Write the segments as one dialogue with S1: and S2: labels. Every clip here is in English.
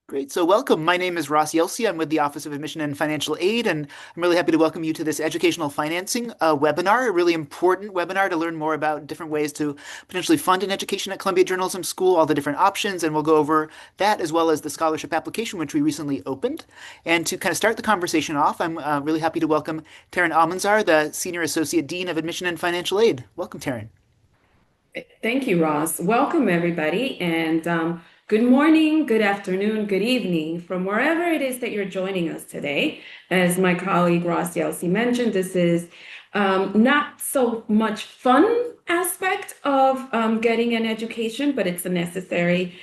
S1: Great. So welcome. My name is Ross Yelsey. I'm with the Office of Admission and Financial Aid, and I'm really happy to welcome you to this educational financing webinar, a really important webinar to learn more about different ways to potentially fund an education at Columbia Journalism School, all the different options, and we'll go over that as well as the scholarship application, which we recently opened. And to kind of start the conversation off, I'm really happy to welcome Taryn Almanzar, the Senior Associate Dean of Admission and Financial Aid. Welcome, Taryn.
S2: Thank you, Ross. Welcome, everybody. And good morning, good afternoon, good evening from wherever it is that you're joining us today. As my colleague Ross Yelsey mentioned, this is not so much fun aspect of getting an education, but it's a necessary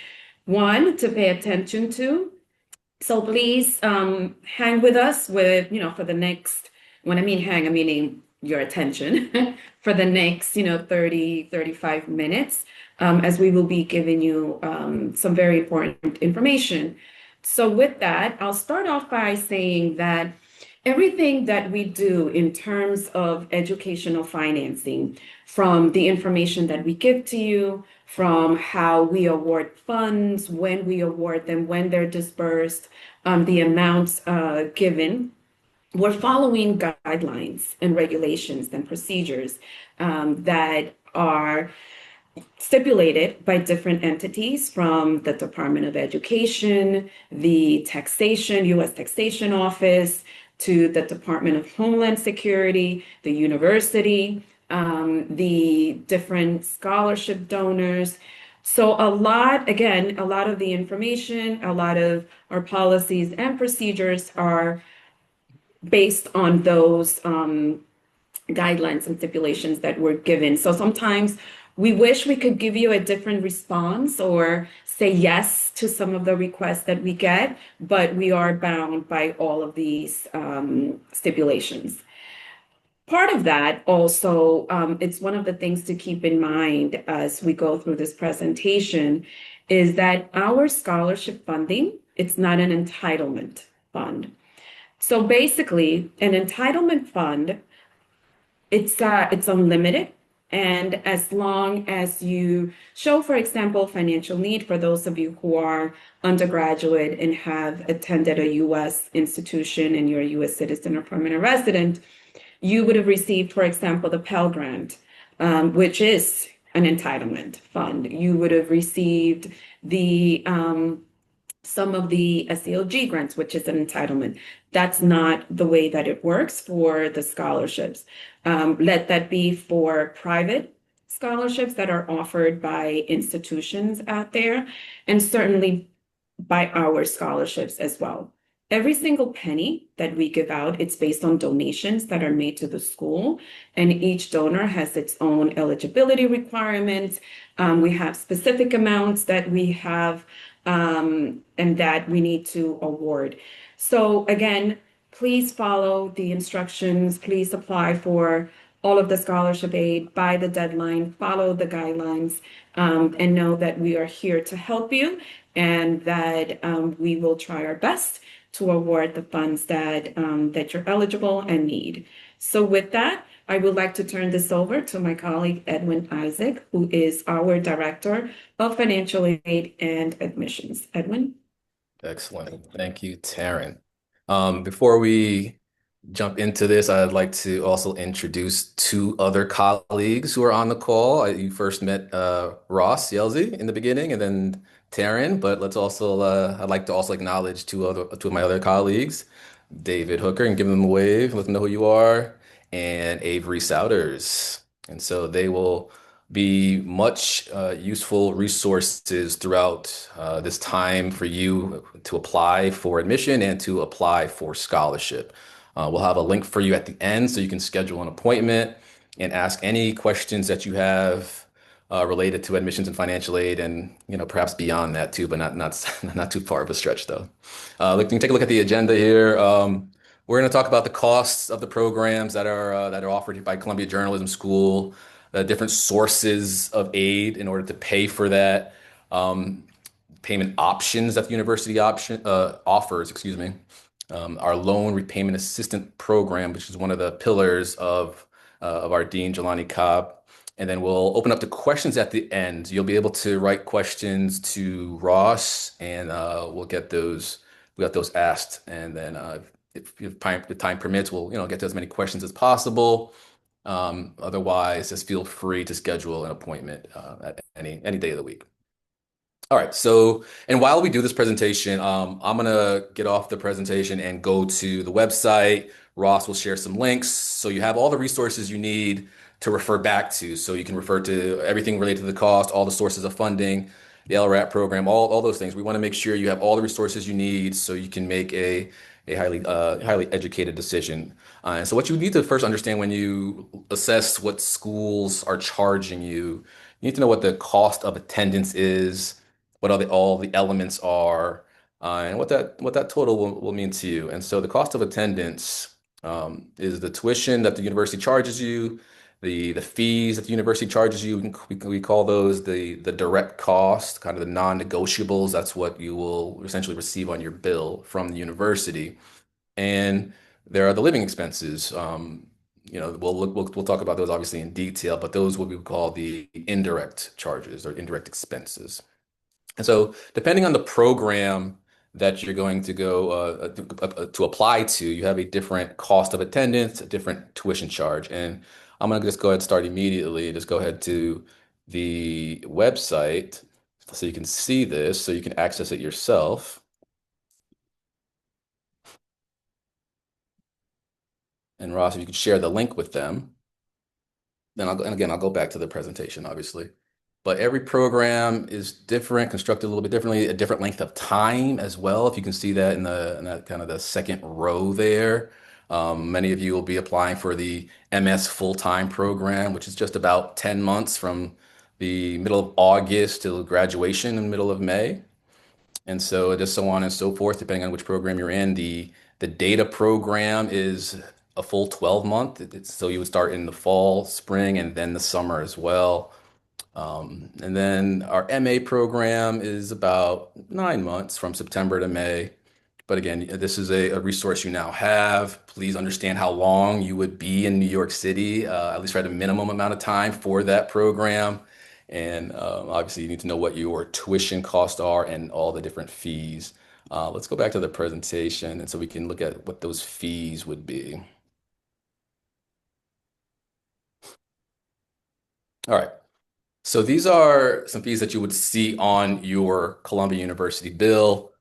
S2: one to pay attention to. So please hang with us for the next, when I mean hang, I mean your attention for the next, 30, 35 minutes, as we will be giving you some very important information. So with that, I'll start off by saying that everything that we do in terms of educational financing, from the information that we give to you, from how we award funds, when we award them, when they're dispersed, the amounts given, we're following guidelines and regulations and procedures that are stipulated by different entities from the Department of Education, the taxation, U.S. Taxation Office, to the Department of Homeland Security, the university, the different scholarship donors. So again, a lot of the information, a lot of our policies and procedures are based on those guidelines and stipulations that were given. So sometimes we wish we could give you a different response or say yes to some of the requests that we get, but we are bound by all of these stipulations. Part of that also, it's one of the things to keep in mind as we go through this presentation, is that our scholarship funding, it's not an entitlement fund. So basically, an entitlement fund, it's unlimited. And as long as you show, for example, financial need, for those of you who are undergraduate and have attended a U.S. institution and you're a U.S. citizen or permanent resident, you would have received, for example, the Pell Grant, which is an entitlement fund. You would have received the some of the SELG grants, which is an entitlement. That's not the way that it works for the scholarships. Let that be for private scholarships that are offered by institutions out there, and certainly by our scholarships as well. Every single penny that we give out, it's based on donations that are made to the school, and each donor has its own eligibility requirements. We have specific amounts that we have and that we need to award. So again, please follow the instructions. Please apply for all of the scholarship aid by the deadline, follow the guidelines, and know that we are here to help you and that we will try our best to award the funds that you're eligible and need. So with that, I would like to turn this over to my colleague, Edwin Isaac, who is our Director of Financial Aid and Admissions. Edwin?
S3: Excellent. Thank you, Taryn. Before we jump into this, I'd like to also introduce two other colleagues who are on the call. You first met Ross Yelsey in the beginning, and then Taryn. But I'd like to also acknowledge two of my other colleagues, David Hooker, and give them a wave, let them know who you are, and Avery Souders. And so they will be much useful resources throughout this time for you to apply for admission and to apply for scholarship. We'll have a link for you at the end so you can schedule an appointment and ask any questions that you have related to admissions and financial aid, and perhaps beyond that too, but not too far of a stretch though. You can take a look at the agenda here. We're going to talk about the costs of the programs that are offered by Columbia Journalism School, different sources of aid in order to pay for that, payment options that the university offers, our loan repayment assistant program, which is one of the pillars of our Dean Jelani Cobb, And then we'll open up the questions at the end. You'll be able to write questions to Ross, and we'll get those asked. And then if time permits, we'll get to as many questions as possible. Otherwise, just feel free to schedule an appointment at any day of the week. All right. So, and while we do this presentation, I'm gonna get off the presentation and go to the website. Ross will share some links, so you have all the resources you need to refer back to. So you can refer to everything related to the cost, all the sources of funding, the LRAP program, all those things. We want to make sure you have all the resources you need so you can make a highly educated decision. And so, what you need to first understand when you assess what schools are charging you, you need to know what the cost of attendance is, what all the elements are, and what that total will mean to you. And so the cost of attendance is the tuition that the university charges you, the fees that the university charges you. We call those the direct cost, kind of the non-negotiables. That's what you will essentially receive on your bill from the university. And there are the living expenses. We'll talk about those obviously in detail, but those what we would call the indirect charges or indirect expenses. And so, depending on the program that you're going to go to apply to, you have a different cost of attendance, a different tuition charge. And I'm going to just go ahead and start immediately. Just go ahead to the website so you can see this, so you can access it yourself. And Ross, if you could share the link with them. Then I'll go back to the presentation, obviously. But every program is different, constructed a little bit differently, a different length of time as well. If you can see that in that kind of the second row there. Many of you will be applying for the MS full-time program, which is just about 10 months from the middle of August till graduation in the middle of May. And so just so on and so forth, depending on which program you're in. The data program is a full 12 month. So you would start in the fall, spring, and then the summer as well. And then our MA program is about 9 months from September to May. But again, this is a resource you now have. Please understand how long you would be in New York City, at least for the minimum amount of time for that program. And obviously, you need to know what your tuition costs are and all the different fees. Let's go back to the presentation, and so we can look at what those fees would be. All right. So these are some fees that you would see on your Columbia University bill,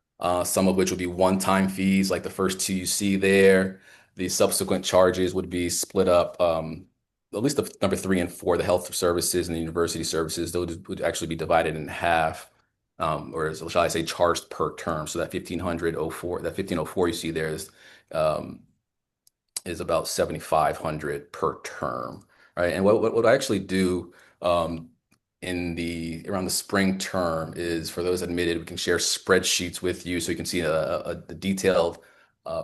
S3: some of which would be one-time fees, like the first two you see there. The subsequent charges would be split up, at least the number three and four, the health services and the university services, those would actually be divided in half, or shall I say charged per term. So that 1504, that 1504 you see there um, is about 7,500 per term, right? And what I actually do in the around the spring term is for those admitted, we can share spreadsheets with you so you can see a detailed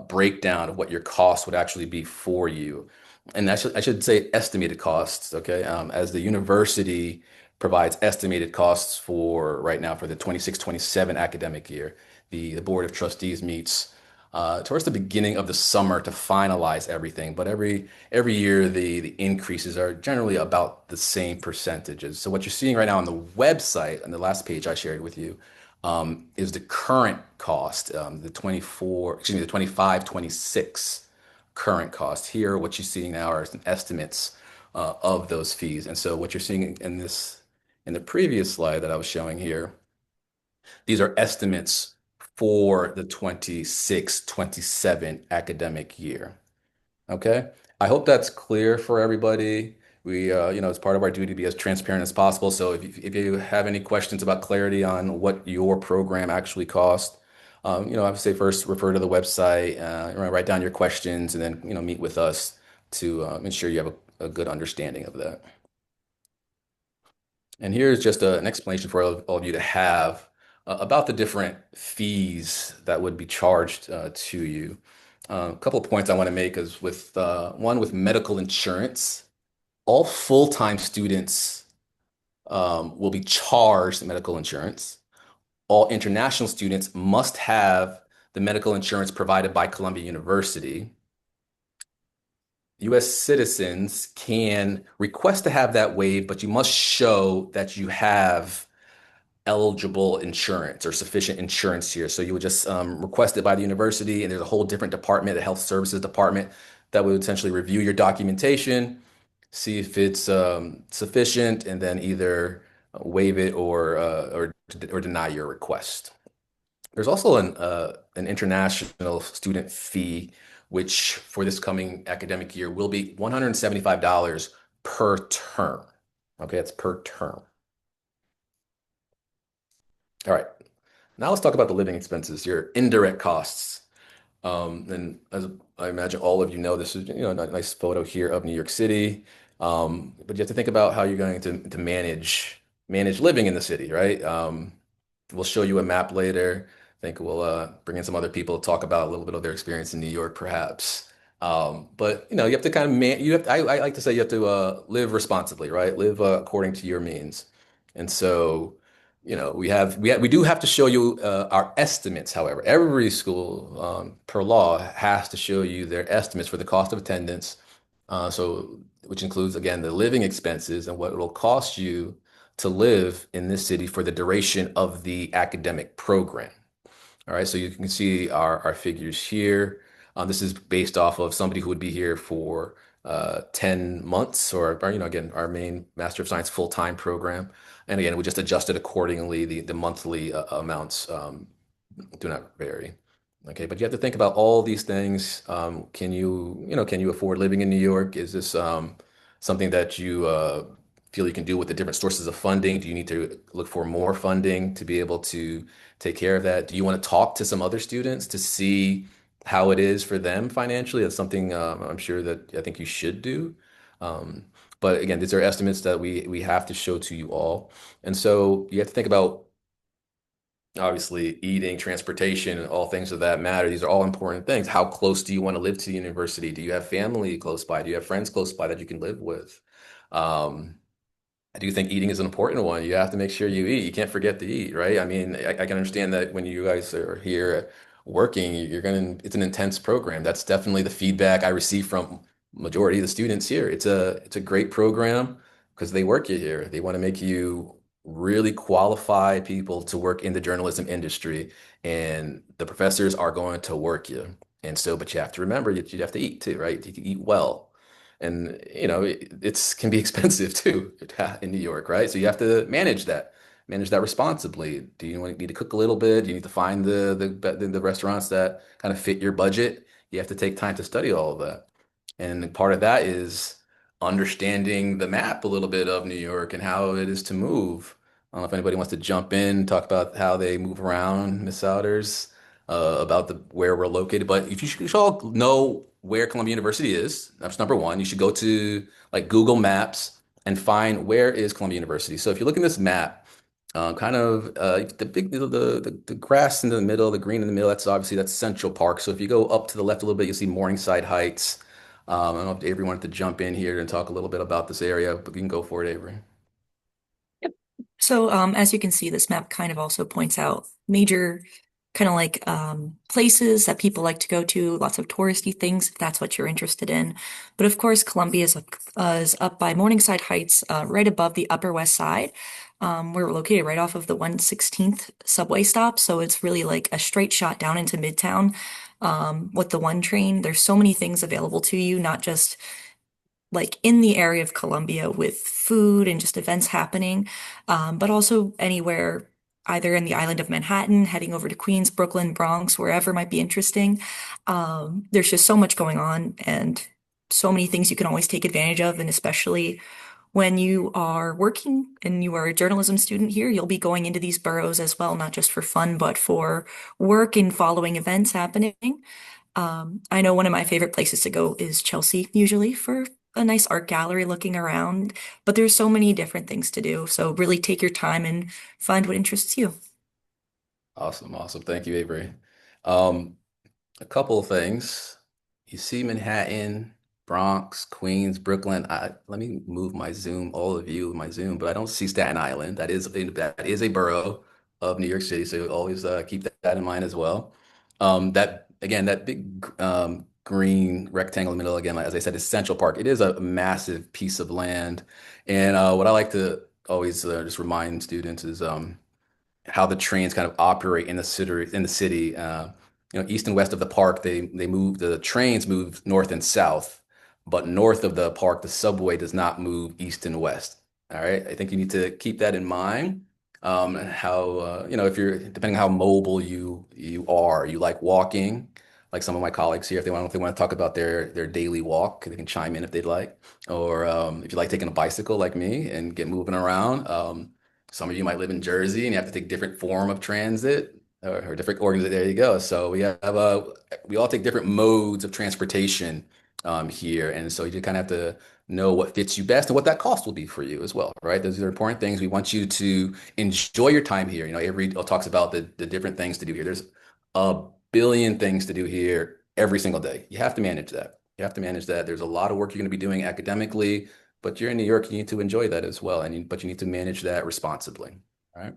S3: breakdown of what your costs would actually be for you. And I should say estimated costs, okay? As the university provides estimated costs for right now for the 26-27 academic year, the Board of Trustees meets towards the beginning of the summer to finalize everything. But every year the increases are generally about the same percentages. So what you're seeing right now on the website, on the last page I shared with you, is the current cost, the 25, 26 current cost. Here, what you're seeing now are some estimates of those fees. And so what you're seeing in the previous slide that I was showing here, these are estimates for the 26-27 academic year. Okay. I hope that's clear for everybody. It's part of our duty to be as transparent as possible. So if you have any questions about clarity on what your program actually costs, I would say first refer to the website, write down your questions, and then, meet with us to ensure you have a good understanding of that. And here's just an explanation for all of you to have about the different fees that would be charged to you. A couple of points I want to make is with one with medical insurance, all full-time students will be charged medical insurance. All international students must have the medical insurance provided by Columbia University. U.S. citizens can request to have that waived, but you must show that you have eligible insurance or sufficient insurance here. So you would just request it by the university, and there's a whole different department, the health services department, that would essentially review your documentation, see if it's sufficient, and then either waive it or deny your request. There's also an international student fee, which for this coming academic year will be $175 per term. Okay, that's per term. All right. Now let's talk about the living expenses, your indirect costs. And as I imagine all of you know, this is a nice photo here of New York City. But you have to think about how you're going to manage living in the city, right? We'll show you a map later. I think we'll bring in some other people to talk about a little bit of their experience in New York, perhaps. But you have to kind of I like to say you have to live responsibly, right? Live according to your means. And so we do have to show you our estimates. However, every school per law has to show you their estimates for the cost of attendance. So which includes again the living expenses and what it will cost you to live in this city for the duration of the academic program. All right, so you can see our figures here. This is based off of somebody who would be here for 10 months or again, our main Master of Science full-time program. And again, we just adjusted accordingly. The monthly amounts do not vary. Okay, but you have to think about all these things. Can you afford living in New York? Is this something that you feel you can do with the different sources of funding? Do you need to look for more funding to be able to take care of that? Do you want to talk to some other students to see how it is for them financially? That's something I'm sure that I think you should do. Um, but again, these are estimates that we have to show to you all. And so you have to think about obviously eating, transportation, and all things of that matter. These are all important things. How close do you want to live to the university? Do you have family close by? Do you have friends close by that you can live with? Um, I do think eating is an important one. You have to make sure you eat. You can't forget to eat, right? I mean, I can understand that when you guys are here working, it's an intense program. That's definitely the feedback I receive from majority of the students here. It's a great program because they work you here. They want to make you really qualify people to work in the journalism industry, and the professors are going to work you. And so, but you have to remember that you have to eat too, right? You can eat well. And it's can be expensive too in New York, right? So you have to manage that responsibly. Do you need to cook a little bit? Do you need to find the restaurants that kind of fit your budget? You have to take time to study all of that. And part of that is understanding the map a little bit of New York and how it is to move. I don't know if anybody wants to jump in, talk about how they move around, Miss Souders, about the where we're located. But if you should all know where Columbia University is. That's number one. You should go to like Google Maps and find where is Columbia University. So if you look in this map, kind of the grass in the middle, the green in the middle, that's Central Park. So if you go up to the left a little bit, you'll see Morningside Heights. I don't know if Avery wanted to jump in here and talk a little bit about this area, but you can go for it, Avery.
S4: Yep. So, as you can see, this map kind of also points out major kind of like places that people like to go to, lots of touristy things if that's what you're interested in. But of course, Columbia is up by Morningside Heights, right above the Upper West Side. We're located right off of the 116th subway stop, so it's really like a straight shot down into Midtown. With the one train, there's so many things available to you, not just like in the area of Columbia with food and just events happening, but also anywhere, either in the island of Manhattan, heading over to Queens, Brooklyn, Bronx, wherever might be interesting. There's just so much going on and so many things you can always take advantage of. And especially when you are working and you are a journalism student here, you'll be going into these boroughs as well, not just for fun, but for work and following events happening. I know one of my favorite places to go is Chelsea, usually for a nice art gallery looking around, but there's so many different things to do. So really take your time and find what interests you.
S3: Awesome, awesome. Thank you, Avery. Um, a couple of things. You see Manhattan, Bronx, Queens, Brooklyn. Let me move my Zoom, all of you, my Zoom, but I don't see Staten Island. That is a borough of New York City, so always keep that in mind as well. That again, that big green rectangle in the middle again, like, as I said, is Central Park. It is a massive piece of land. And what I like to always just remind students is how the trains kind of operate in the city. East and west of the park, they move. The trains move north and south, but north of the park, the subway does not move east and west. All right, I think you need to keep that in mind. How if you're depending on how mobile you are, you like walking, like some of my colleagues here, if they want to talk about their daily walk, they can chime in if they'd like. Or if you like taking a bicycle like me and get moving around. Some of you might live in Jersey and you have to take different form of transit or different organization. There you go. So we all take different modes of transportation here, and so you just kind of have to know what fits you best and what that cost will be for you as well, right? Those are important things. We want you to enjoy your time here. Avery talks about the different things to do here. There's a billion things to do here every single day. You have to manage that. You have to manage that. There's a lot of work you're going to be doing academically, but you're in New York, you need to enjoy that as well. But you need to manage that responsibly. All right.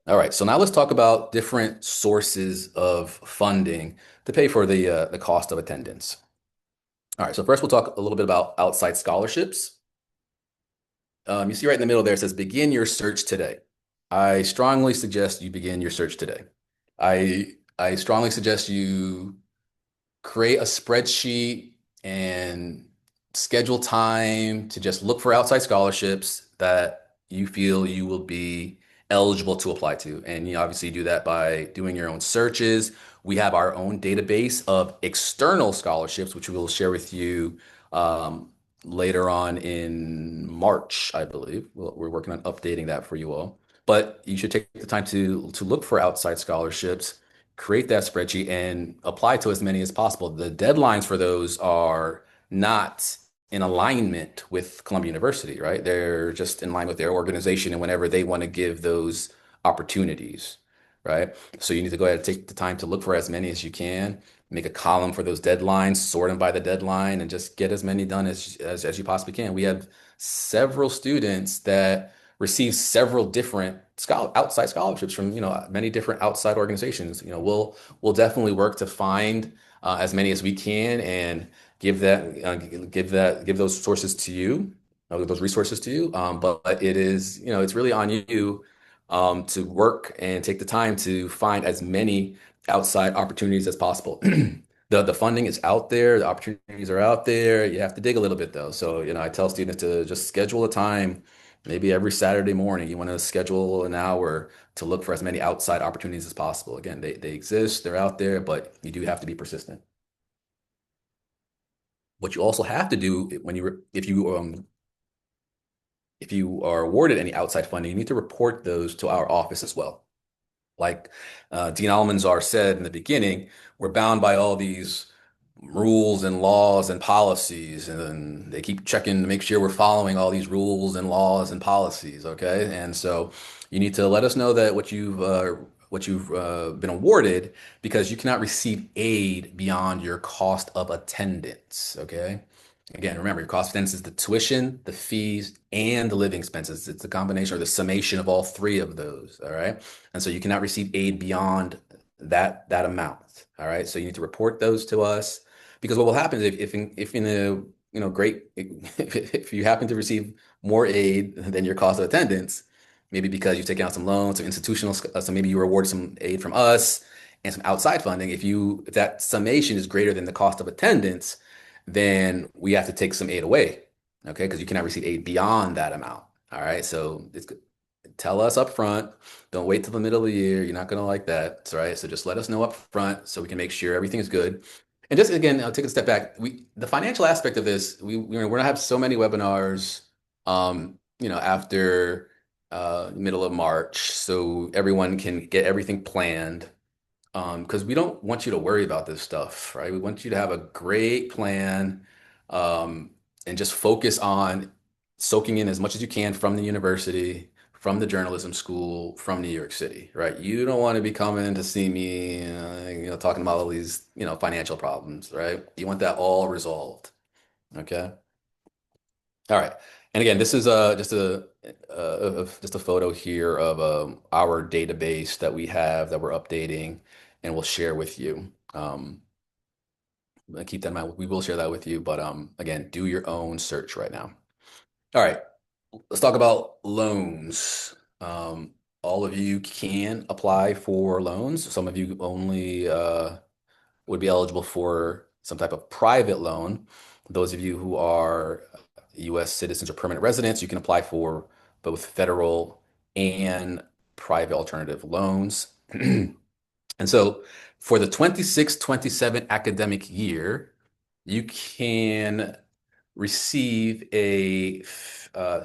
S3: All right. So now let's talk about different sources of funding to pay for the cost of attendance. All right. So first, we'll talk a little bit about outside scholarships. You see right in the middle there, it says begin your search today. I strongly suggest you begin your search today. I strongly suggest you create a spreadsheet and schedule time to just look for outside scholarships that you feel you will be eligible to apply to. And you obviously do that by doing your own searches. We have our own database of external scholarships, which we will share with you later on in March, I believe. We're working on updating that for you all. But you should take the time to look for outside scholarships, create that spreadsheet, and apply to as many as possible. The deadlines for those are not in alignment with Columbia University, right? They're just in line with their organization and whenever they want to give those opportunities, right? So you need to go ahead and take the time to look for as many as you can, make a column for those deadlines, sort them by the deadline, and just get as many done as you possibly can. We have several students that receive several different outside scholarships from many different outside organizations. We'll definitely work to find as many as we can and give those sources to you, those resources to you. But it is it's really on you to work and take the time to find as many outside opportunities as possible. The funding is out there, the opportunities are out there. You have to dig a little bit though. So, I tell students to just schedule a time, maybe every Saturday morning. You want to schedule an hour to look for as many outside opportunities as possible. Again, they exist, they're out there, but you do have to be persistent. What you also have to do if you are awarded any outside funding, you need to report those to our office as well. Like Dean Almanzar said in the beginning, we're bound by all these rules and laws and policies, and they keep checking to make sure we're following all these rules and laws and policies. Okay, and so you need to let us know that what you've been awarded, because you cannot receive aid beyond your cost of attendance. Okay. Again, remember, your cost of attendance is the tuition, the fees, and the living expenses. It's the combination or the summation of all three of those. All right. And so you cannot receive aid beyond that amount. All right. So you need to report those to us, because what will happen is if in a great if you happen to receive more aid than your cost of attendance, maybe because you've taken out some loans, some institutional, so maybe you were awarded some aid from us and some outside funding. If that summation is greater than the cost of attendance, then we have to take some aid away, okay? Because you cannot receive aid beyond that amount. All right. So tell us up front. Don't wait till the middle of the year. You're not going to like that. All right. So just let us know up front so we can make sure everything is good. And just again, I'll take a step back. The financial aspect of this, we're going to have so many webinars, after middle of March, so everyone can get everything planned. Because we don't want you to worry about this stuff, right? We want you to have a great plan, um, and just focus on soaking in as much as you can from the university, from the journalism school, from New York City, right? You don't want to be coming to see me, talking about all these, financial problems, right? You want that all resolved, okay? All right. And again, this is just a photo here of our database that we have that we're updating. and we'll share with you. Keep that in mind. We will share that with you, but again, do your own search right now. All right, let's talk about loans. All of you can apply for loans. Some of you only would be eligible for some type of private loan. Those of you who are U.S. citizens or permanent residents, you can apply for both federal and private alternative loans. And so for the 26-27 academic year, you can receive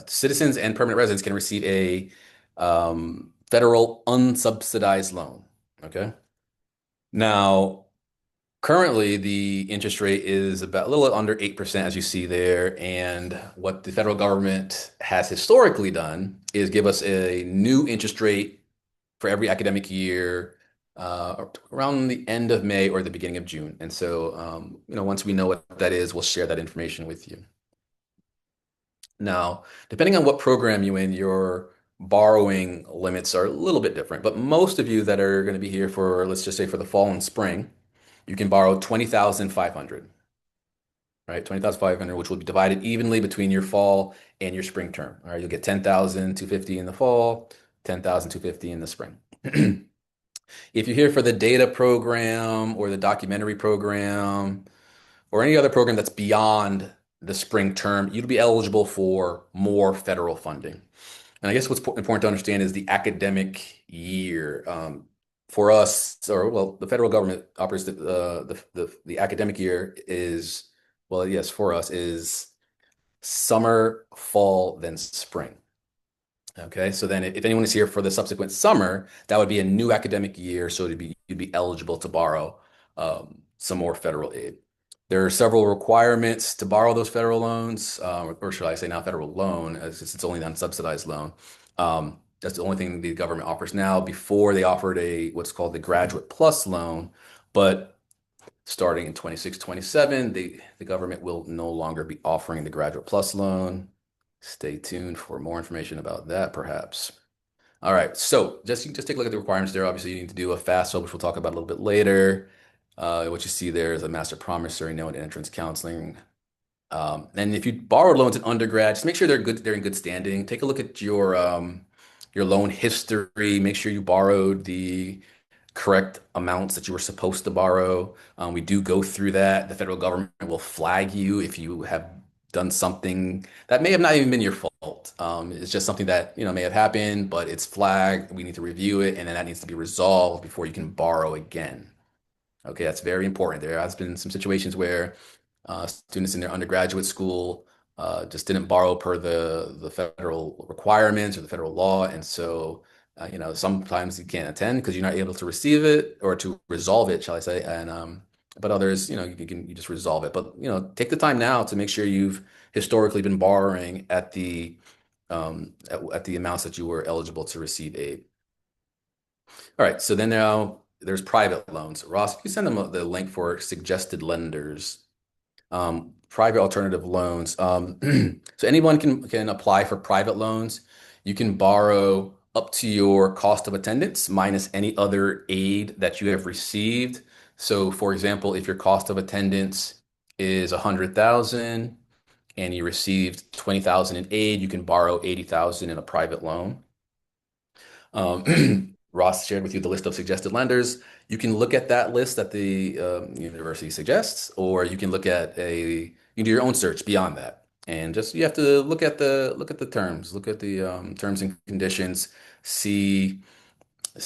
S3: citizens and permanent residents can receive a federal unsubsidized loan. Okay. Now, currently, the interest rate is about a little under 8%, as you see there. And what the federal government has historically done is give us a new interest rate for every academic year around the end of May or the beginning of June. And so, once we know what that is, we'll share that information with you. Now, depending on what program you're in, your borrowing limits are a little bit different. But most of you that are going to be here for, let's just say, for the fall and spring, you can borrow 20,500, right? 20,500, which will be divided evenly between your fall and your spring term. All right, you'll get 10,250 in the fall, 10,250 in the spring. If you're here for the data program or the documentary program or any other program that's beyond the spring term, you'd be eligible for more federal funding. And I guess what's important to understand is the academic year. For us, or well, the federal government operates the academic year is, well, yes, for us is summer, fall, then spring. Okay, so then if anyone is here for the subsequent summer, that would be a new academic year, so you'd be eligible to borrow some more federal aid. There are several requirements to borrow those federal loans, or should I say now federal loan, as it's only an unsubsidized loan. That's the only thing the government offers now. Before they offered what's called the Graduate Plus loan, but starting in 26-27, the government will no longer be offering the Graduate Plus loan. Stay tuned for more information about that, perhaps. All right, so just take a look at the requirements there. Obviously, you need to do a FAFSA, which we'll talk about a little bit later. What you see there is a master promissory note and entrance counseling. And if you borrowed loans in undergrad, just make sure they're in good standing. Take a look at your loan history. Make sure you borrowed the correct amounts that you were supposed to borrow. We do go through that. The federal government will flag you if you have done something that may have not even been your fault. It's just something that, may have happened, but it's flagged. We need to review it, and then that needs to be resolved before you can borrow again. Okay, that's very important. There has been some situations where students in their undergraduate school just didn't borrow per the federal requirements or the federal law, and so sometimes you can't attend because you're not able to receive it or to resolve it, shall I say? And but others, you just resolve it. But take the time now to make sure you've historically been borrowing at the at the amounts that you were eligible to receive aid. All right, so then now there's private loans. Ross, if you send them the link for suggested lenders, private alternative loans. So anyone can apply for private loans. You can borrow up to your cost of attendance minus any other aid that you have received. So, for example, if your cost of attendance is 100,000 and you received 20,000 in aid, you can borrow 80,000 in a private loan. Ross shared with you the list of suggested lenders. You can look at that list that the university suggests, or you can you can do your own search beyond that. And just you have to look at the terms, look at the terms and conditions, see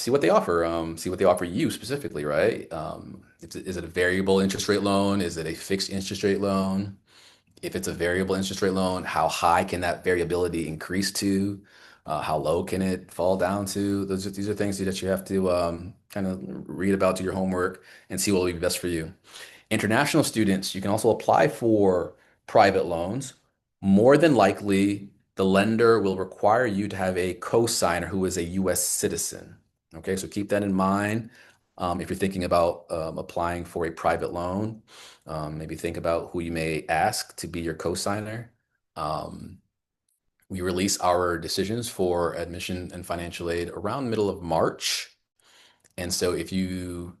S3: what they offer, see what they offer you specifically, right? Is it a variable interest rate loan? Is it a fixed interest rate loan? If it's a variable interest rate loan, how high can that variability increase to? How low can it fall down to? These are things that you have to kind of read about, do your homework, and see what will be best for you. International students, you can also apply for private loans. More than likely, the lender will require you to have a co-signer who is a U.S. citizen. Okay, so keep that in mind if you're thinking about applying for a private loan. Maybe think about who you may ask to be your co-signer. We release our decisions for admission and financial aid around middle of March. And so if you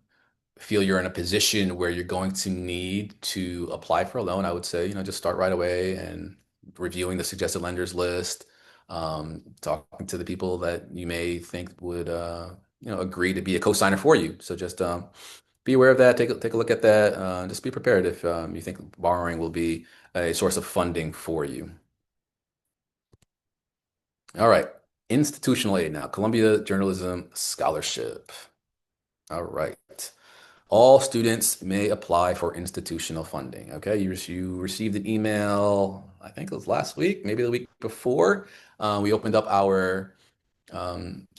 S3: feel you're in a position where you're going to need to apply for a loan, I would say, just start right away and reviewing the suggested lenders list, talking to the people that you may think would, agree to be a co-signer for you. So just be aware of that. Take a look at that. Just be prepared if you think borrowing will be a source of funding for you. All right. Institutional aid now. Columbia Journalism Scholarship. All right. All students may apply for institutional funding. Okay, you received an email, I think it was last week, maybe the week before. We opened up our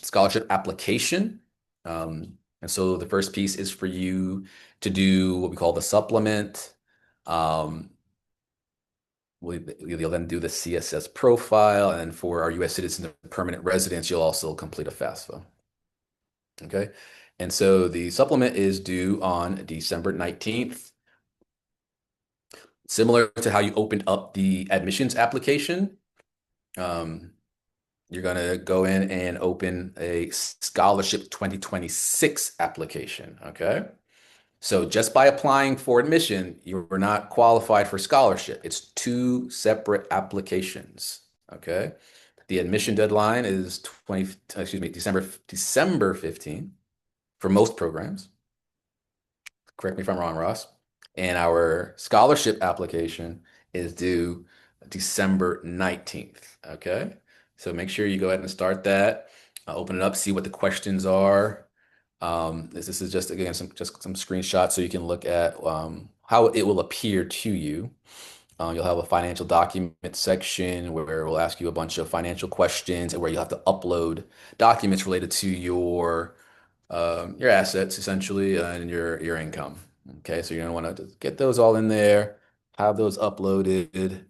S3: scholarship application. And so the first piece is for you to do what we call the supplement. Um, you'll then do the CSS profile, and for our U.S. citizens and permanent residents, you'll also complete a FAFSA. Okay. And so the supplement is due on December 19th. Similar to how you opened up the admissions application, you're going to go in and open a scholarship 2026 application. Okay. So just by applying for admission, you're not qualified for scholarship. It's two separate applications. Okay. The admission deadline is December 15th for most programs. Correct me if I'm wrong, Ross. And our scholarship application is due December 19th. Okay. So make sure you go ahead and start that. Open it up, see what the questions are. This is just, again, some screenshots so you can look at how it will appear to you. You'll have a financial document section where we'll ask you a bunch of financial questions and where you have to upload documents related to your assets essentially and your income. Okay, so you're gonna want to get those all in there, have those uploaded.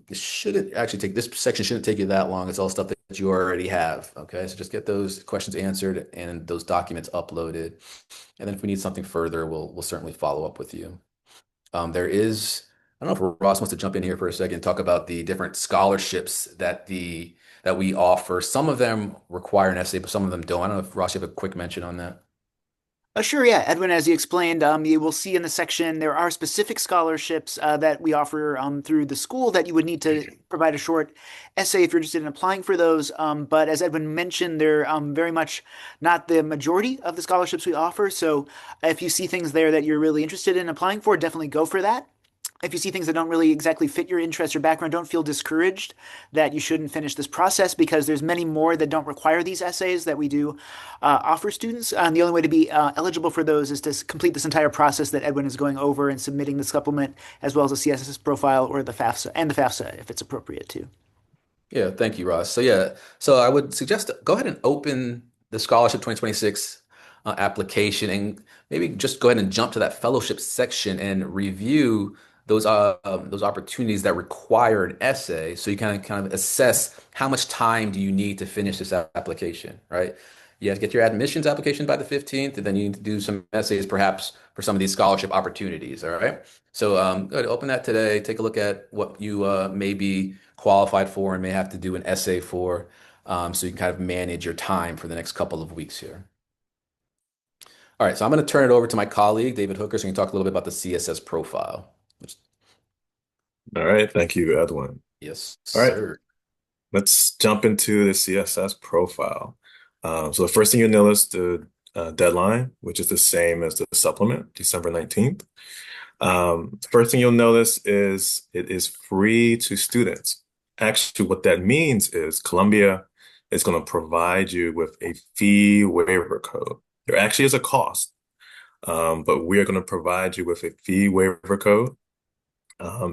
S3: It shouldn't actually take this section shouldn't take you that long. It's all stuff that you already have. Okay, so just get those questions answered and those documents uploaded. And then if we need something further, we'll certainly follow up with you. There is, I don't know if Ross wants to jump in here for a second and talk about the different scholarships that we offer. Some of them require an essay, but some of them don't. I don't know if Ross, you have a quick mention on that.
S1: Sure, yeah, Edwin, as you explained, you will see in the section there are specific scholarships that we offer through the school that you would need to provide a short essay if you're interested in applying for those. But as Edwin mentioned, they're very much not the majority of the scholarships we offer. So if you see things there that you're really interested in applying for, definitely go for that. If you see things that don't really exactly fit your interest or background, don't feel discouraged that you shouldn't finish this process because there's many more that don't require these essays that we do offer students. And the only way to be eligible for those is to complete this entire process that Edwin is going over and submitting the supplement as well as a CSS profile or the FAFSA and the FAFSA if it's appropriate too.
S3: Yeah, thank you, Ross. So yeah, so I would suggest go ahead and open the Scholarship 2026 application and maybe just go ahead and jump to that fellowship section and review those opportunities that require an essay, so you kind of assess how much time do you need to finish this application, right? You have to get your admissions application by the 15th, and then you need to do some essays perhaps for some of these scholarship opportunities, all right? So go ahead, open that today, take a look at what you may be qualified for and may have to do an essay for, so you can kind of manage your time for the next couple of weeks here. All right, so I'm going to turn it over to my colleague, David Hooker, so he can talk a little bit about the CSS profile.
S5: All right, thank you, Edwin.
S3: Yes,
S5: All right,
S3: sir.
S5: let's jump into the CSS profile. So the first thing you'll notice the deadline, which is the same as the supplement, December 19th. The first thing you'll notice is it is free to students. Actually, what that means is Columbia is going to provide you with a fee waiver code. There actually is a cost, but we are going to provide you with a fee waiver code.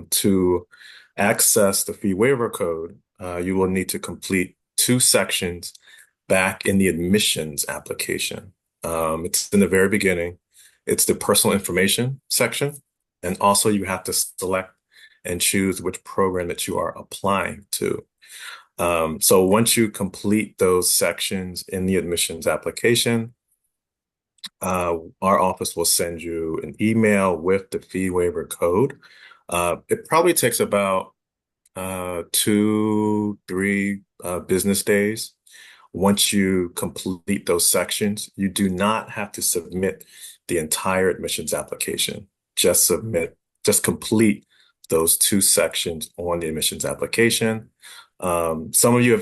S5: To access the fee waiver code, you will need to complete two sections back in the admissions application. It's in the very beginning. It's the personal information section. And also you have to select and choose which program that you are applying to. So once you complete those sections in the admissions application, our office will send you an email with the fee waiver code. It probably takes about 2, 3 business days. once you complete those sections, you do not have to submit the entire admissions application. Just complete those two sections on the admissions application. Some of you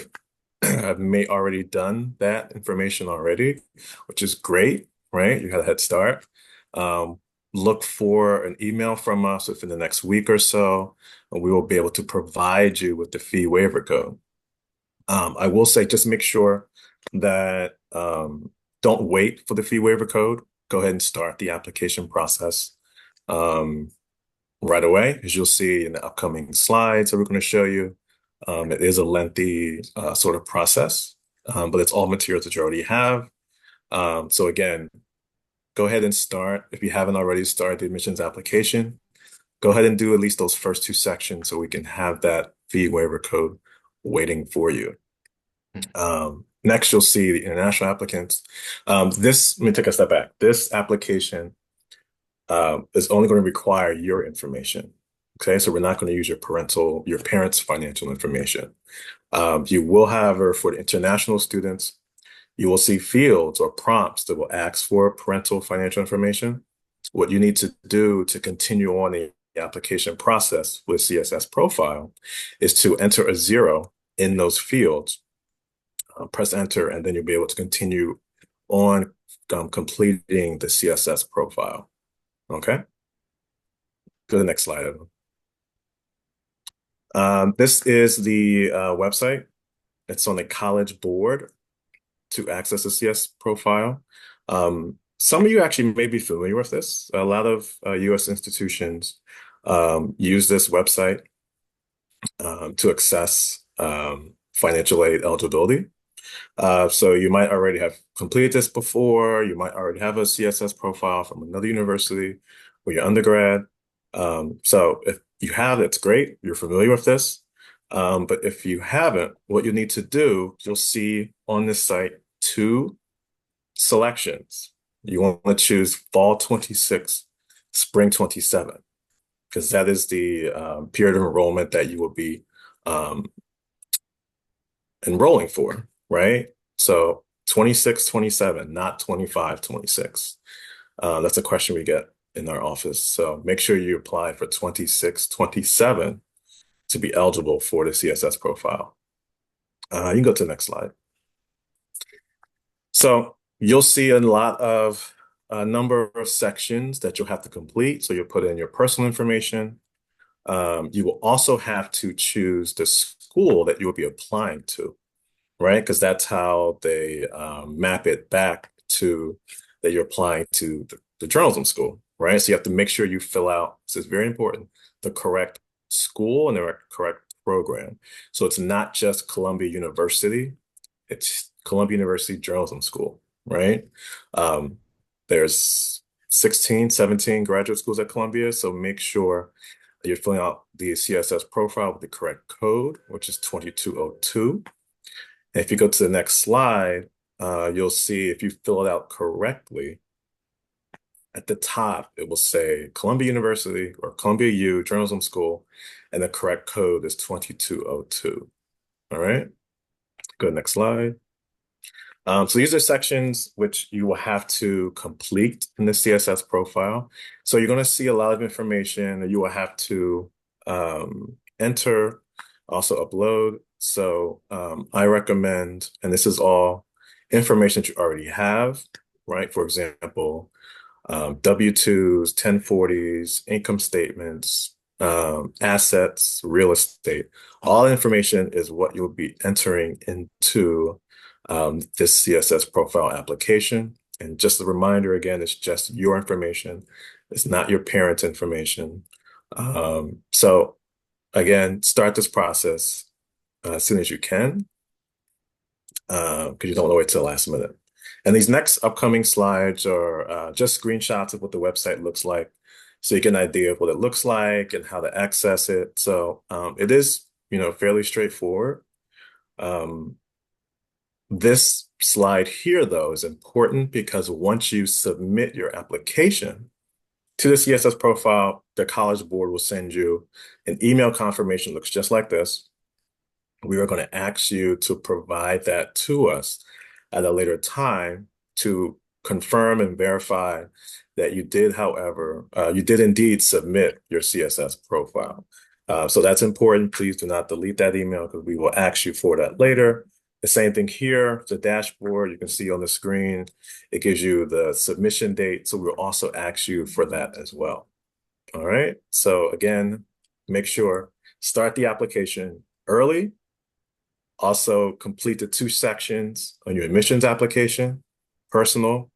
S5: have may already done that information already, which is great, right? You had a head start. Um, Look for an email from us within the next week or so, and we will be able to provide you with the fee waiver code. I will say just make sure that don't wait for the fee waiver code. Go ahead and start the application process um, right away, as you'll see in the upcoming slides that we're going to show you. It is a lengthy sort of process, but it's all materials that you already have. So again, go ahead and start. If you haven't already started the admissions application, go ahead and do at least those first two sections so we can have that fee waiver code waiting for you. Next, you'll see the international applicants. Let me take a step back. This application is only going to require your information. Okay, so we're not going to use your parents' financial information. You will, however, for the international students, you will see fields or prompts that will ask for parental financial information. What you need to do to continue on the application process with CSS Profile is to enter a 0 in those fields. Press enter, and then you'll be able to continue on completing the CSS profile. Okay? Go to the next slide. This is the website. It's on the College Board to access the CS profile. Some of you actually may be familiar with this. A lot of U.S. institutions use this website to access financial aid eligibility. So you might already have completed this before. You might already have a CSS profile from another university or your undergrad. So if you have, it's great. You're familiar with this. But if you haven't, what you need to do, you'll see on this site 2 selections. You want to choose Fall 26, Spring 27, because that is the period of enrollment that you will be enrolling for, right? So 26, 27, not 25, 26. That's a question we get in our office. So make sure you apply for 26, 27 to be eligible for the CSS profile. You can go to the next slide. So you'll see a number of sections that you'll have to complete. So you'll put in your personal information. You will also have to choose the school that you will be applying to, right? Because that's how they map it back to that you're applying to the journalism school, right? So you have to make sure you fill out, this is very important, the correct school and the correct program. So it's not just Columbia University, it's Columbia University Journalism School, right? There's 16, 17 graduate schools at Columbia, so make sure you're filling out the CSS profile with the correct code, which is 2202. And if you go to the next slide, you'll see if you fill it out correctly, at the top, it will say Columbia University or Columbia U Journalism School, and the correct code is 2202. All right, go to the next slide. So these are sections which you will have to complete in the CSS profile. So you're going to see a lot of information that you will have to enter, also upload. So I recommend, and this is all information that you already have, right? For example, W-2s, 1040s, income statements, assets, real estate. All information is what you'll be entering into this CSS profile application. And just a reminder, again, it's just your information. It's not your parents' information. So again, start this process as soon as you can, because you don't want to wait till the last minute. And these next upcoming slides are just screenshots of what the website looks like, so you get an idea of what it looks like and how to access it. So it is, fairly straightforward. This slide here, though, is important because once you submit your application to the CSS profile, the College Board will send you an email confirmation. Looks just like this. we are going to ask you to provide that to us at a later time to confirm and verify that you did, however, you did indeed submit your CSS profile. So that's important. Please do not delete that email because we will ask you for that later. The same thing here, the dashboard you can see on the screen. It gives you the submission date. So we'll also ask you for that as well. All right. So again, make sure start the application early. Also complete the 2 sections on your admissions application, personal,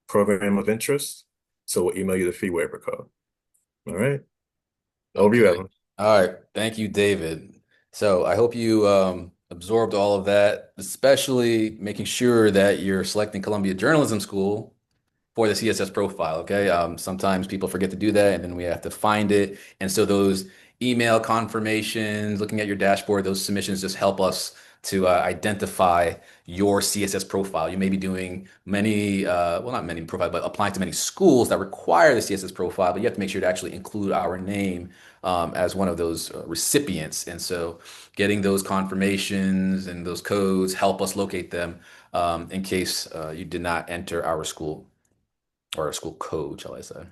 S5: program of interest. So we'll email you the fee waiver code. All right. Over to you,
S3: Okay.
S5: Evan.
S3: All right. Thank you, David. So I hope you absorbed all of that, especially making sure that you're selecting Columbia Journalism School for the CSS profile. Okay. Sometimes people forget to do that and then we have to find it. And so those email confirmations, looking at your dashboard, those submissions just help us to identify your CSS profile. You may be doing many, well, not many profile, but applying to many schools that require the CSS profile, but you have to make sure to actually include our name as one of those recipients. And so getting those confirmations and those codes help us locate them in case you did not enter our school or a school code, shall I say.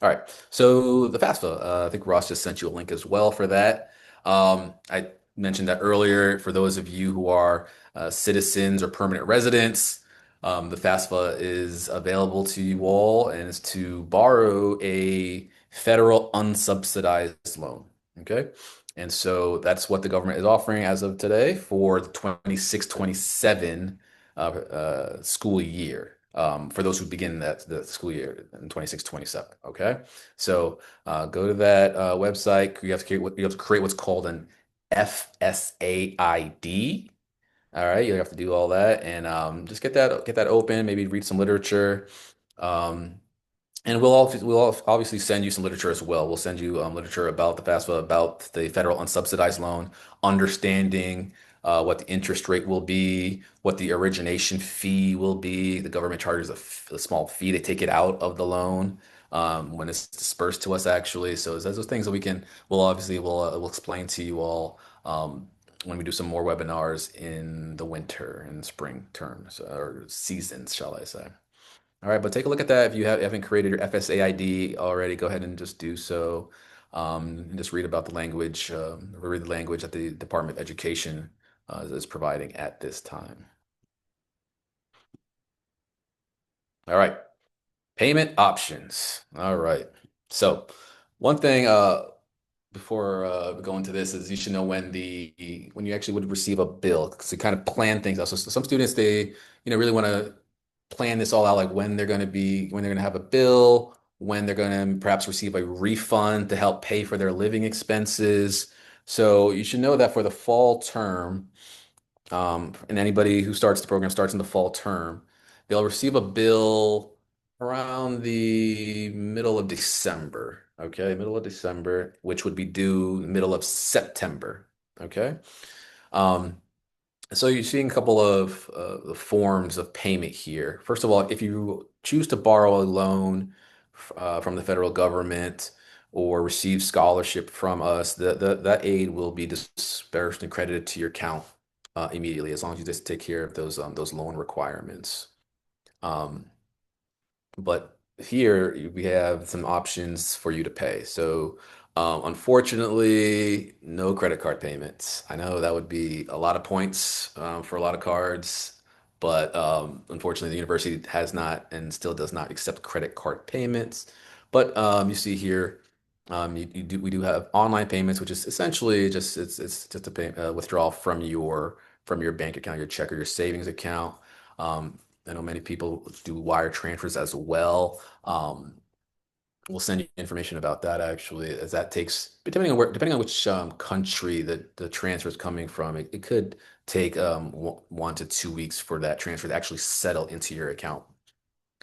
S3: All right. So the FAFSA, I think Ross just sent you a link as well for that. I mentioned that earlier. For those of you who are citizens or permanent residents, the FAFSA is available to you all and is to borrow a federal unsubsidized loan. Okay. And so that's what the government is offering as of today for the 26-27 school year for those who begin the school year in 26-27. Okay, so go to that website. You have to create what's called an FSAID. All right, you have to do all that and just get that open. Maybe read some literature. Um, and we'll obviously send you some literature as well. We'll send you literature about the FAFSA, about the federal unsubsidized loan, understanding what the interest rate will be, what the origination fee will be. The government charges a small fee to take it out of the loan when it's dispersed to us, actually. So it's those things that we'll explain to you all when we do some more webinars in the winter and spring terms or seasons, shall I say. All right, but take a look at that. If you haven't created your FSAID already, go ahead and just do so. And just read the language that the Department of Education is providing at this time. All right, payment options. All right. So one thing before we go into this is you should know when you actually would receive a bill to kind of plan things out. So some students they really want to plan this all out, like when they're gonna have a bill, when they're gonna perhaps receive a refund to help pay for their living expenses. So you should know that for the fall term, and anybody who starts the program starts in the fall term, they'll receive a bill around the middle of December. Okay, middle of December, which would be due middle of September. Okay. Um, so you're seeing a couple of the forms of payment here. First of all, if you choose to borrow a loan from the federal government or receive scholarship from us, that aid will be dispersed and credited to your account immediately, as long as you just take care of those loan requirements. Um, but here we have some options for you to pay. So, unfortunately, no credit card payments. I know that would be a lot of points for a lot of cards, but unfortunately, the university has not and still does not accept credit card payments. But you see here, we do have online payments, which is essentially it's just a withdrawal from your bank account, your check or your savings account. I know many people do wire transfers as well. We'll send you information about that actually, as that takes, depending on which country the transfer is coming from, it could take 1 to 2 weeks for that transfer to actually settle into your account.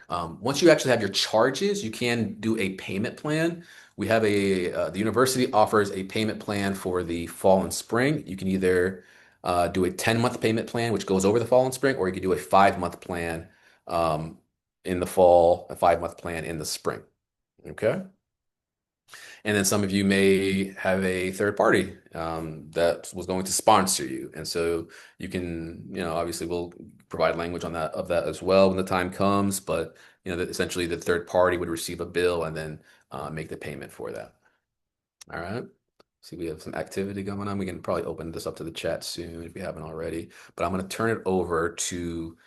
S3: Once you actually have your charges, you can do a payment plan. The university offers a payment plan for the fall and spring. You can either do a 10-month payment plan, which goes over the fall and spring, or you could do a 5-month plan in the fall, a 5-month plan in the spring. Okay. And then some of you may have a third party that was going to sponsor you. And so you can, obviously we'll provide language on that of that as well when the time comes. But that essentially the third party would receive a bill and then make the payment for that. All right. See, we have some activity going on. We can probably open this up to the chat soon if we haven't already. But I'm going to turn it over to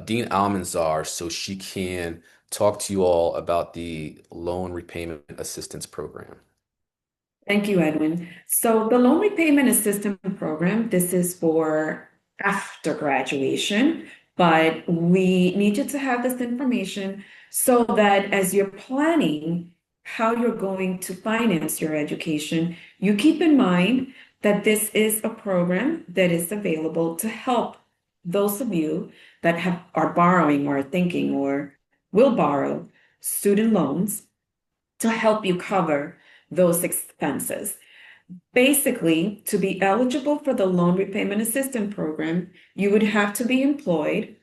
S3: Dean Almanzar so she can talk to you all about the loan repayment assistance program.
S2: Thank you, Edwin. So the loan repayment assistance program, this is for after graduation, but we need you to have this information so that as you're planning how you're going to finance your education, you keep in mind that this is a program that is available to help those of you that are borrowing or thinking or will borrow student loans to help you cover those expenses. Basically, to be eligible for the loan repayment assistance program, you would have to be employed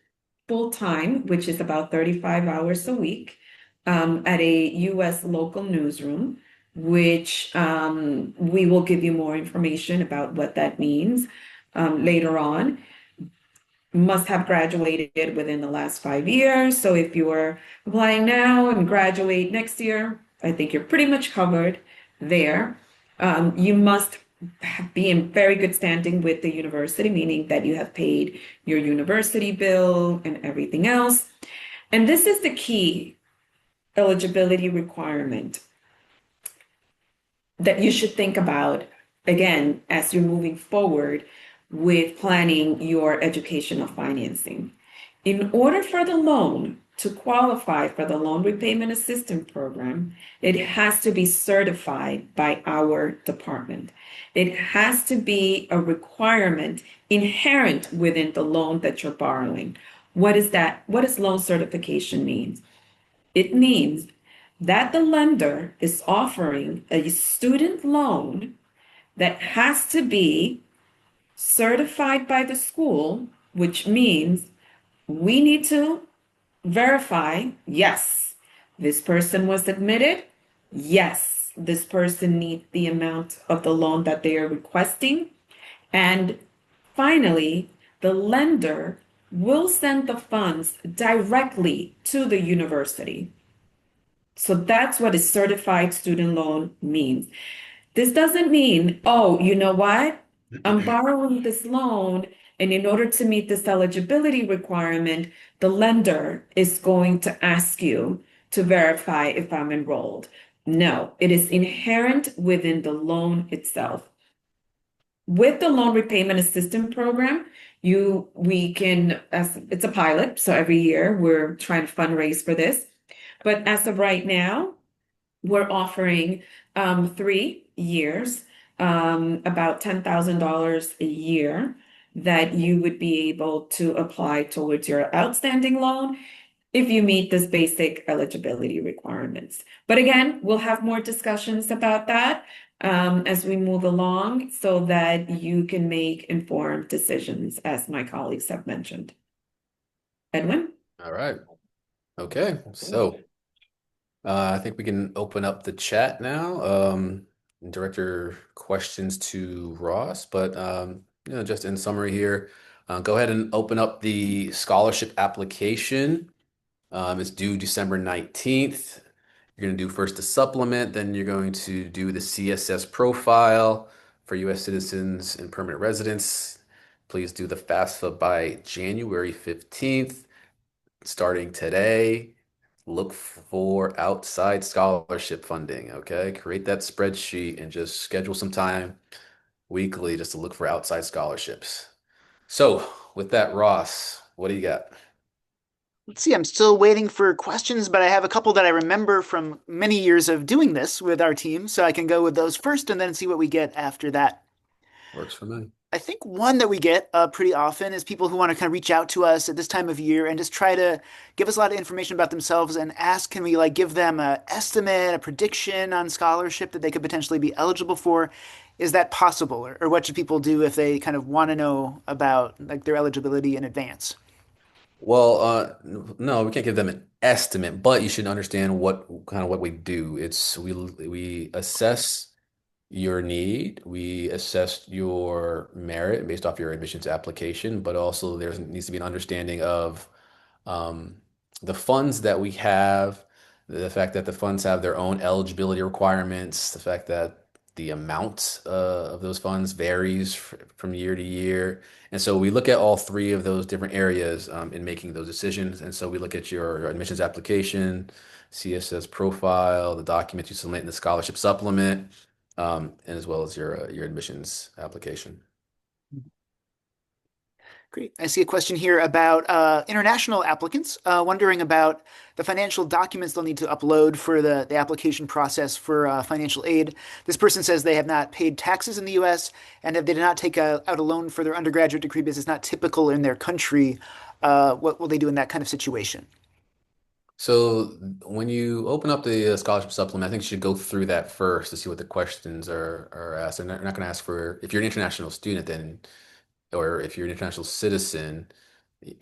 S2: full time, which is about 35 hours a week, at a US local newsroom, which we will give you more information about what that means later on. Must have graduated within the last 5 years. So if you are applying now and graduate next year, I think you're pretty much covered there. You must be in very good standing with the university, meaning that you have paid your university bill and everything else. And this is the key eligibility requirement that you should think about again as you're moving forward with planning your educational financing. In order for the loan to qualify for the loan repayment assistance program, it has to be certified by our department. It has to be a requirement inherent within the loan that you're borrowing. What is that? What does loan certification mean? It means that the lender is offering a student loan that has to be certified by the school, which means we need to verify, yes, this person was admitted. Yes, this person needs the amount of the loan that they are requesting. And finally, the lender will send the funds directly to the university. So that's what a certified student loan means. This doesn't mean, oh, you know what? I'm borrowing this loan, and in order to meet this eligibility requirement, the lender is going to ask you to verify if I'm enrolled. No, it is inherent within the loan itself. With the loan repayment assistance program, we can, as it's a pilot, so every year we're trying to fundraise for this. But as of right now, we're offering 3 years, about $10,000 a year that you would be able to apply towards your outstanding loan if you meet this basic eligibility requirements. But again, we'll have more discussions about that as we move along so that you can make informed decisions, as my colleagues have mentioned. Edwin?
S3: All right. Okay. So I think we can open up the chat now. And direct your questions to Ross, but just in summary here, go ahead and open up the scholarship application. It's due December 19th. You're going to do first the supplement, then you're going to do the CSS profile for U.S. citizens and permanent residents. Please do the FAFSA by January 15th. Starting today, look for outside scholarship funding, okay? Create that spreadsheet and just schedule some time weekly just to look for outside scholarships. So, with that, Ross, what do you got?
S1: Let's see, I'm still waiting for questions, but I have a couple that I remember from many years of doing this with our team, so I can go with those first and then see what we get after that.
S3: Works for me.
S1: I think one that we get pretty often is people who want to kind of reach out to us at this time of year and just try to give us a lot of information about themselves and ask, can we like give them a estimate, a prediction on scholarship that they could potentially be eligible for? Is that possible? Or what should people do if they kind of want to know about like their eligibility in advance?
S3: Well, no, we can't give them an estimate, but you should understand what we do. We assess your need, we assess your merit based off your admissions application, but also there needs to be an understanding of um, the funds that we have, the fact that the funds have their own eligibility requirements, the fact that the amount of those funds varies from year to year. And so we look at all three of those different areas in making those decisions. And so we look at your admissions application, CSS profile, the documents you submit in the scholarship supplement, and as well as your admissions application.
S1: Great. I see a question here about international applicants, wondering about the financial documents they'll need to upload for the application process for financial aid. This person says they have not paid taxes in the US and if they did not take out a loan for their undergraduate degree because it's not typical in their country. What will they do in that kind of situation?
S3: So when you open up the scholarship supplement, I think you should go through that first to see what the questions are asked. They're not going to ask for if you're an international student, then or if you're an international citizen,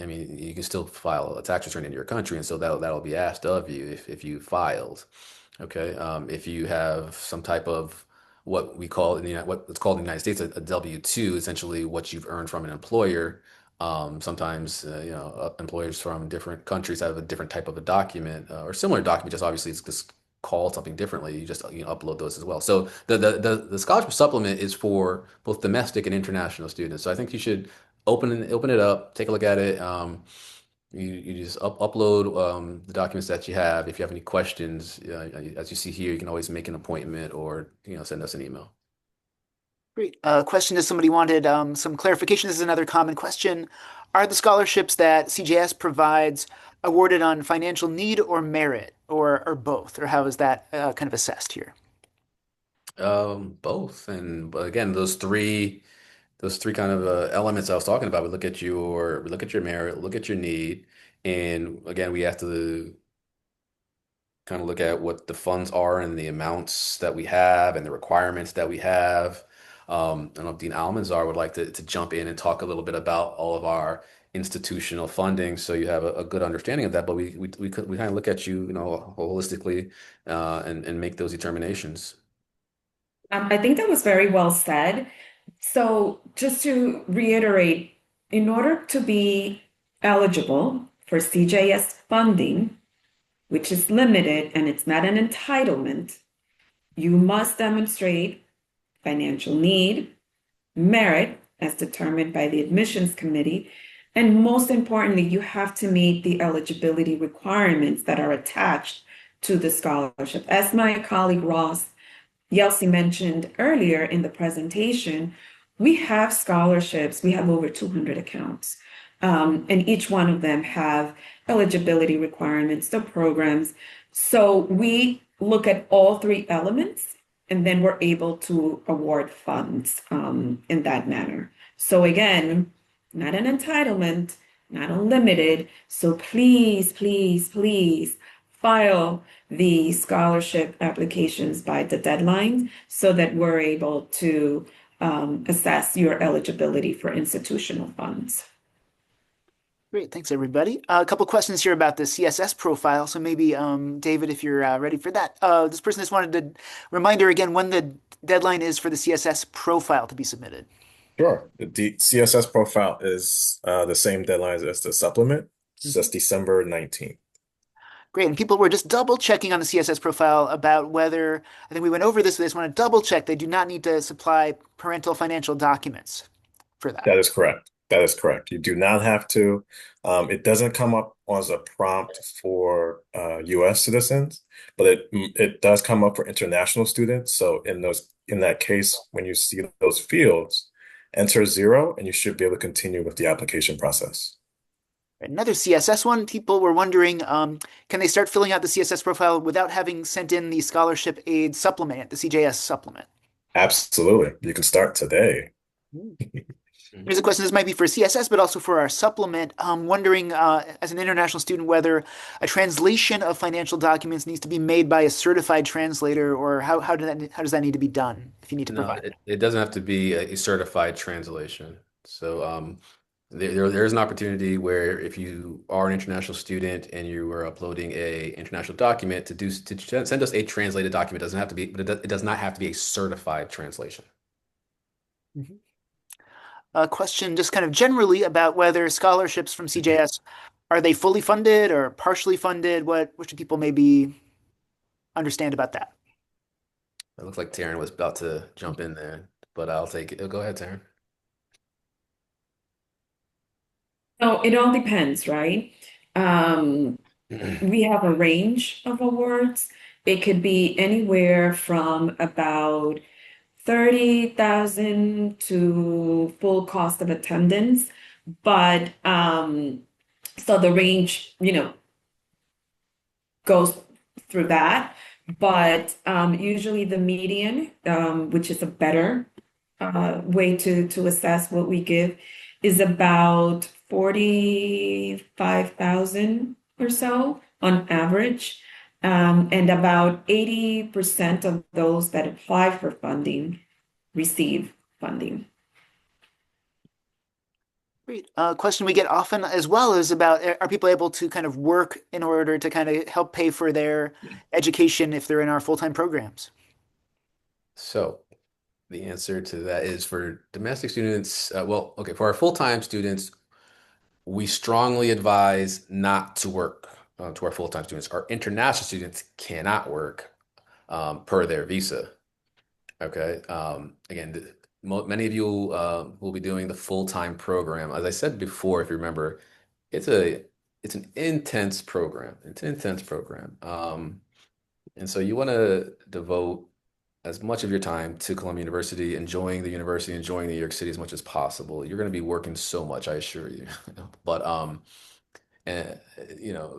S3: I mean, you can still file a tax return in your country, and so that'll be asked of you if you filed. Okay. If you have some type of what we call in the what it's called in the United States a W-2, essentially what you've earned from an employer. Sometimes employers from different countries have a different type of a document or similar document. Just obviously it's just called something differently. You just upload those as well. So the scholarship supplement is for both domestic and international students. So I think you should open it up, take a look at it. You just upload the documents that you have. If you have any questions, as you see here, you can always make an appointment or send us an email.
S1: Great. Question is somebody wanted some clarification. This is another common question. Are the scholarships that CJS provides awarded on financial need or merit or both? Or how is that kind of assessed here?
S3: Both, and but again, those three kind of elements I was talking about. We look at your merit, look at your need, and again, we have to kind of look at what the funds are and the amounts that we have and the requirements that we have. I don't know if Dean Almanzar would like to jump in and talk a little bit about all of our institutional funding, so you have a good understanding of that. But we kind of look at you, holistically, and make those determinations.
S2: I think that was very well said. So, just to reiterate, in order to be eligible for CJS funding, which is limited and it's not an entitlement, you must demonstrate financial need, merit as determined by the admissions committee, and most importantly, you have to meet the eligibility requirements that are attached to the scholarship. As my colleague Ross Yelsey mentioned earlier in the presentation, we have scholarships. We have over 200 accounts, and each one of them have eligibility requirements, the programs. So we look at all three elements, and then we're able to award funds in that manner. So again, not an entitlement, not unlimited. So please, please, please file the scholarship applications by the deadline so that we're able to assess your eligibility for institutional funds.
S1: Great. Thanks, everybody. A couple questions here about the CSS profile. So maybe, David, if you're ready for that. This person just wanted to reminder again when the deadline is for the CSS profile to be submitted.
S5: Sure. The CSS profile is the same deadlines as the supplement. It's
S1: Mhm.
S5: just December 19th.
S1: Great. And people were just double checking on the CSS profile about whether, I think we went over this, but they just want to double check. They do not need to supply parental financial documents for that.
S5: That is correct. That is correct. You do not have to. It doesn't come up as a prompt for U.S. citizens, but it does come up for international students. So in that case, when you see those fields, enter 0, and you should be able to continue with the application process.
S1: Another CSS one, people were wondering, can they start filling out the CSS profile without having sent in the scholarship aid supplement, the CJS supplement?
S5: Absolutely. You can start today.
S1: Hmm. Here's a
S3: Mhm.
S1: question. This might be for CSS, but also for our supplement. Wondering, as an international student, whether a translation of financial documents needs to be made by a certified translator, or how does that need to be done if you need to
S3: No,
S1: provide that?
S3: it doesn't have to be a certified translation. So, There's an opportunity where if you are an international student and you are uploading a international document to send us a translated document. It doesn't have to be, but it does not have to be a certified translation.
S1: Mhm. A question just kind of generally about whether scholarships from CJS are they fully funded or partially funded? What should people maybe understand about that?
S3: It looks like Taryn was about to jump in there, but I'll take it. Go ahead, Taryn.
S2: So it all depends, right? Um, we have a range of awards. It could be anywhere from about 30,000 to full cost of attendance. But so the range, goes through that. But usually the median, which is a better way to assess what we give, is about 45,000 or so on average. And about 80% of those that apply for funding receive funding.
S1: Great. A question we get often as well is about are people able to kind of work in order to kind of help pay for their education if they're in our full-time programs?
S3: So the answer to that is for domestic students. Well, okay, for our full-time students, we strongly advise not to work to our full-time students. Our international students cannot work per their visa. Okay. Again, many of you will be doing the full-time program. As I said before, if you remember, it's a it's an intense program. It's an intense program. And so you want to devote as much of your time to Columbia University, enjoying the university, enjoying New York City as much as possible. You're going to be working so much, I assure you. But and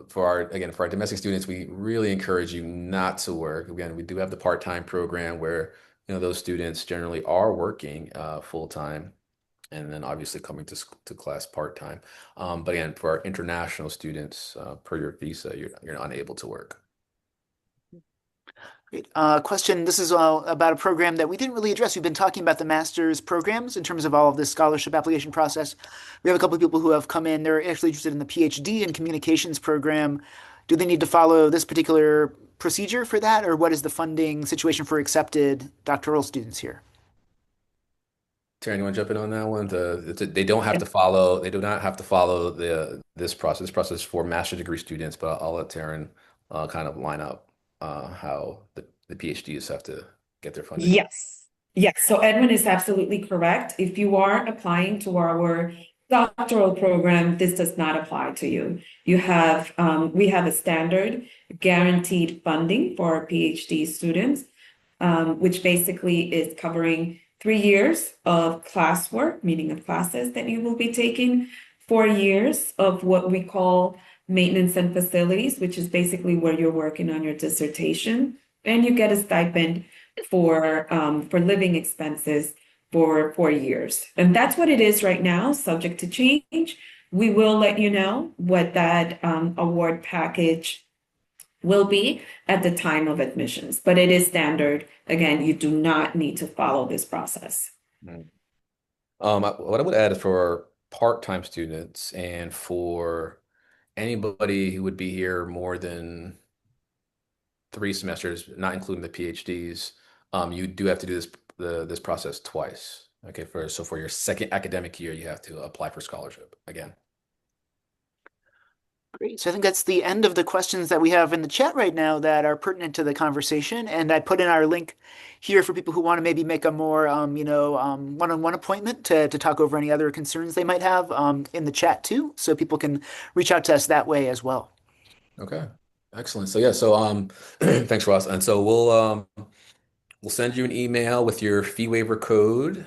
S3: for our domestic students, we really encourage you not to work. Again, we do have the part-time program where those students generally are working full time, and then obviously coming to class part-time. But again, for our international students, per your visa, you're unable to work.
S1: Great. Question. This is about a program that we didn't really address. We've been talking about the master's programs in terms of all of this scholarship application process. We have a couple of people who have come in. They're actually interested in the PhD in communications program. Do they need to follow this particular procedure for that, or what is the funding situation for accepted doctoral students here?
S3: Taryn, you want to jump in on that one? They don't have to follow. They do not have to follow this process. This process is for master degree students, but I'll let Taryn kind of line up how the PhDs have to get their funding.
S2: Yes. Yes. So Edwin is absolutely correct. If you are applying to our doctoral program, this does not apply to you. We have a standard guaranteed funding for our PhD students, which basically is covering 3 years of classwork, meaning of classes that you will be taking, 4 years of what we call maintenance and facilities, which is basically where you're working on your dissertation, and you get a stipend for living expenses for 4 years. And that's what it is right now, subject to change. We will let you know what that award package will be at the time of admissions, but it is standard. Again, you do not need to follow this process.
S3: Mm. What I would add is for part-time students and for anybody who would be here more than 3 semesters, not including the PhDs, you do have to do this process twice. Okay, for your second academic year, you have to apply for scholarship again.
S1: Great. So I think that's the end of the questions that we have in the chat right now that are pertinent to the conversation. And I put in our link here for people who want to maybe make a more, one-on-one appointment to talk over any other concerns they might have in the chat too. So people can reach out to us that way as well.
S3: Okay, excellent. So yeah, thanks, Ross. And so we'll send you an email with your fee waiver code.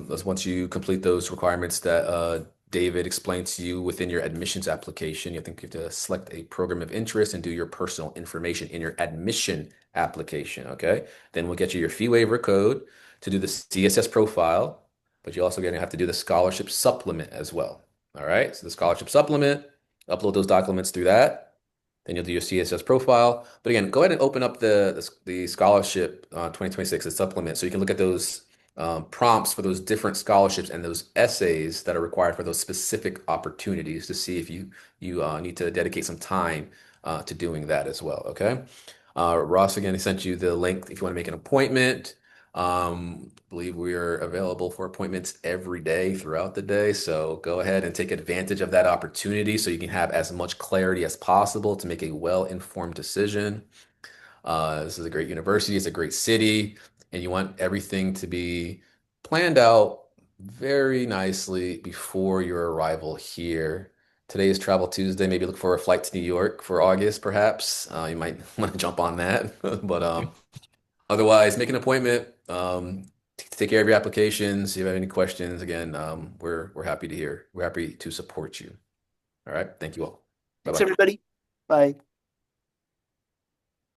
S3: That's once you complete those requirements that David explained to you within your admissions application. You have to select a program of interest and do your personal information in your admission application. Okay. Then we'll get you your fee waiver code to do the CSS profile, but you also gonna have to do the scholarship supplement as well. All right. So the scholarship supplement, upload those documents through that. Then you'll do your CSS profile. But again, go ahead and open up the scholarship 2026, the supplement, so you can look at those prompts for those different scholarships and those essays that are required for those specific opportunities to see if you need to dedicate some time to doing that as well. Okay. Ross, again, he sent you the link if you want to make an appointment. I believe we are available for appointments every day throughout the day. So go ahead and take advantage of that opportunity so you can have as much clarity as possible to make a well-informed decision. This is a great university, it's a great city, and you want everything to be planned out very nicely before your arrival here. Today is Travel Tuesday. Maybe look for a flight to New York for August, perhaps. You might want to jump on that. But otherwise, make an appointment. Take care of your applications. If you have any questions, again, we're happy to hear. We're happy to support you. All right. Thank you all. Bye
S1: Thanks,
S3: bye.
S1: everybody. Bye.